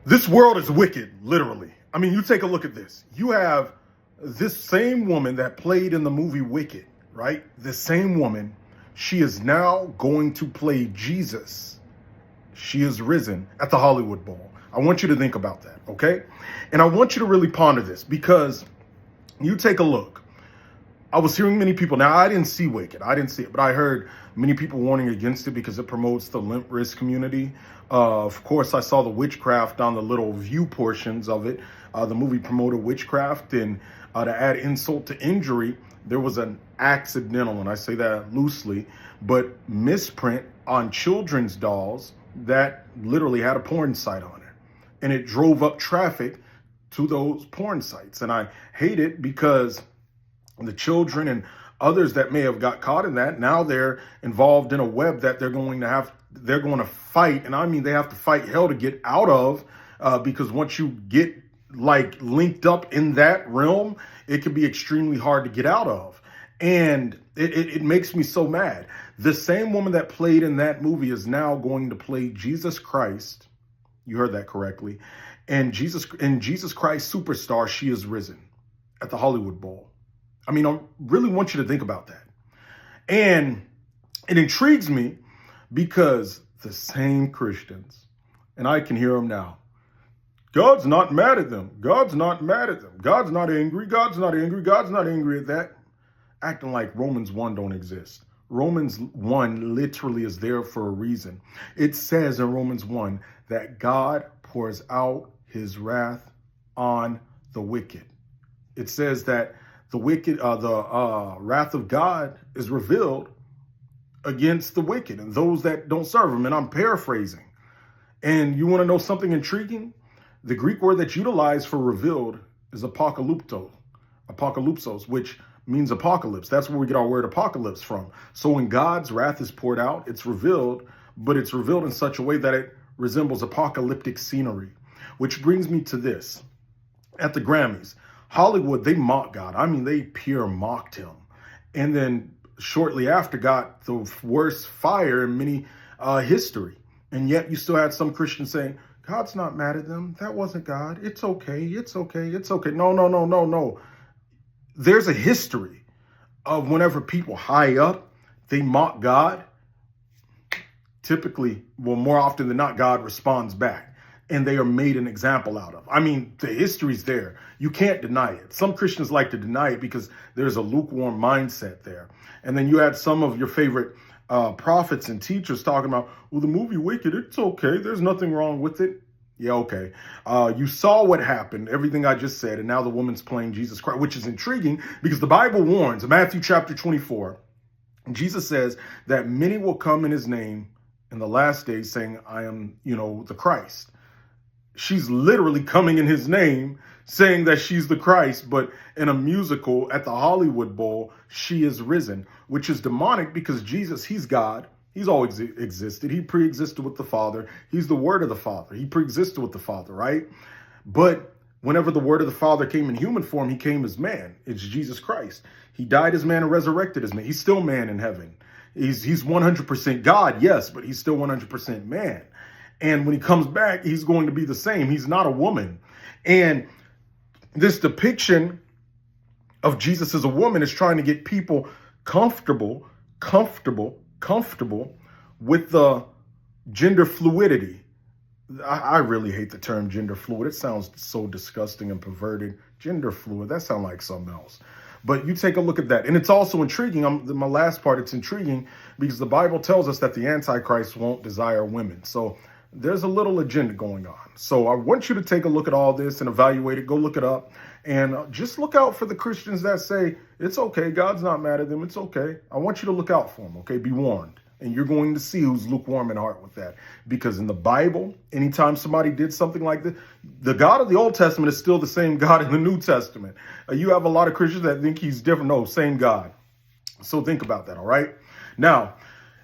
This world is wicked, literally. I mean, you take a look at this. You have this same woman that played in the movie Wicked, right? This same woman, she is now going to play Jesus. She is risen at the Hollywood Bowl. I want you to think about that, okay? And I want you to really ponder this, because you take a look. I was hearing many people, now I didn't see Wicked, I didn't see it, but I heard many people warning against it because it promotes the limp wrist community. Of course, I saw the witchcraft on the little view portions of it. The movie promoted witchcraft, and to add insult to injury, there was an accidental, and I say that loosely, but misprint on children's dolls that literally had a porn site on it. And it drove up traffic to those porn sites. And I hate it because the children and others that may have got caught in that, now they're involved in a web that they're going to fight. And I mean, they have to fight hell to get out of, because once you get like linked up in that realm, it can be extremely hard to get out of. And it makes me so mad. The same woman that played in that movie is now going to play Jesus Christ. You heard that correctly. And Jesus Christ Superstar, she is risen at the Hollywood Bowl. I mean, I really want you to think about that. And it intrigues me because the same Christians, and I can hear them now, God's not mad at them. God's not mad at them. God's not angry. God's not angry. God's not angry at that. Acting like Romans 1 don't exist. Romans 1 literally is there for a reason. It says in Romans 1 that God pours out his wrath on the wicked. It says that the wicked, the wrath of God is revealed against the wicked and those that don't serve him. And I'm paraphrasing. And you want to know something intriguing? The Greek word that's utilized for revealed is apocalyptos, which means apocalypse. That's where we get our word apocalypse from. So when God's wrath is poured out, it's revealed, but it's revealed in such a way that it resembles apocalyptic scenery, which brings me to this. At the Grammys, Hollywood, they mocked God. I mean, they pure mocked him. And then shortly after got the worst fire in many history. And yet you still had some Christians saying, God's not mad at them. That wasn't God. It's okay. It's okay. It's okay. No. There's a history of whenever people high up, they mock God. Typically, well, more often than not, God responds back. And they are made an example out of. I mean, the history's there. You can't deny it. Some Christians like to deny it because there's a lukewarm mindset there. And then you had some of your favorite prophets and teachers talking about, well, the movie Wicked, it's okay. There's nothing wrong with it. Yeah, okay. You saw what happened, everything I just said, and now the woman's playing Jesus Christ, which is intriguing because the Bible warns, Matthew chapter 24, Jesus says that many will come in his name in the last days saying, I am, the Christ. She's literally coming in his name saying that she's the Christ, but in a musical at the Hollywood Bowl, she is risen, which is demonic because Jesus, he's God. He's always existed. He pre-existed with the Father. He's the Word of the Father. He pre-existed with the Father, right? But whenever the Word of the Father came in human form, he came as man. It's Jesus Christ. He died as man and resurrected as man. He's still man in heaven. He's 100% God, yes, but he's still 100% man. And when he comes back, he's going to be the same. He's not a woman. And this depiction of Jesus as a woman is trying to get people comfortable with the gender fluidity. I really hate the term gender fluid. It sounds so disgusting and perverted. Gender fluid, that sounds like something else. But you take a look at that. And it's also intriguing. My last part, it's intriguing because the Bible tells us that the Antichrist won't desire women. So there's a little agenda going on. So I want you to take a look at all this and evaluate it. Go look it up. And just look out for the Christians that say, it's okay, God's not mad at them, it's okay. I want you to look out for them, okay? Be warned. And you're going to see who's lukewarm in heart with that. Because in the Bible, anytime somebody did something like this, the God of the Old Testament is still the same God in the New Testament. You have a lot of Christians that think he's different. No, same God. So think about that, all right? Now,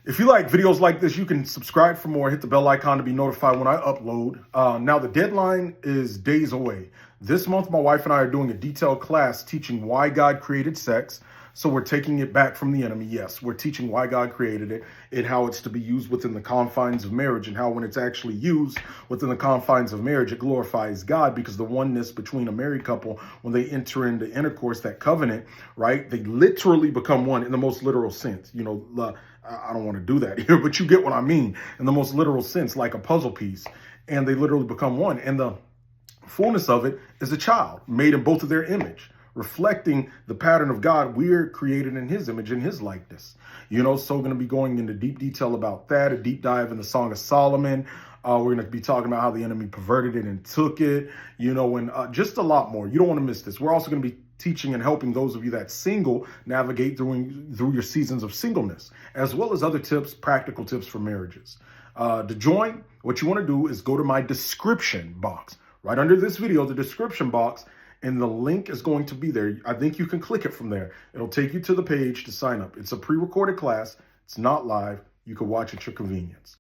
if you like videos like this, you can subscribe for more. Hit the bell icon to be notified when I upload. Now, the deadline is days away. This month, my wife and I are doing a detailed class teaching why God created sex. So we're taking it back from the enemy. Yes, we're teaching why God created it and how it's to be used within the confines of marriage, and how when it's actually used within the confines of marriage, it glorifies God, because the oneness between a married couple, when they enter into intercourse, that covenant, right, they literally become one in the most literal sense. You know, I don't want to do that here, but you get what I mean, in the most literal sense, like a puzzle piece, and they literally become one. And the fullness of it is a child made in both of their image, reflecting the pattern of God. We're created in his image and his likeness. You know, so we're going to be going into deep detail about that, a deep dive in the Song of Solomon. We're going to be talking about how the enemy perverted it and took it, you know, and just a lot more. You don't want to miss this. We're also going to be teaching and helping those of you that's single navigate through your seasons of singleness, as well as other tips, practical tips for marriages. To join, what you want to do is go to my description box. Right under this video, the description box, and the link is going to be there. I think you can click it from there. It'll take you to the page to sign up. It's a pre-recorded class. It's not live. You can watch at your convenience.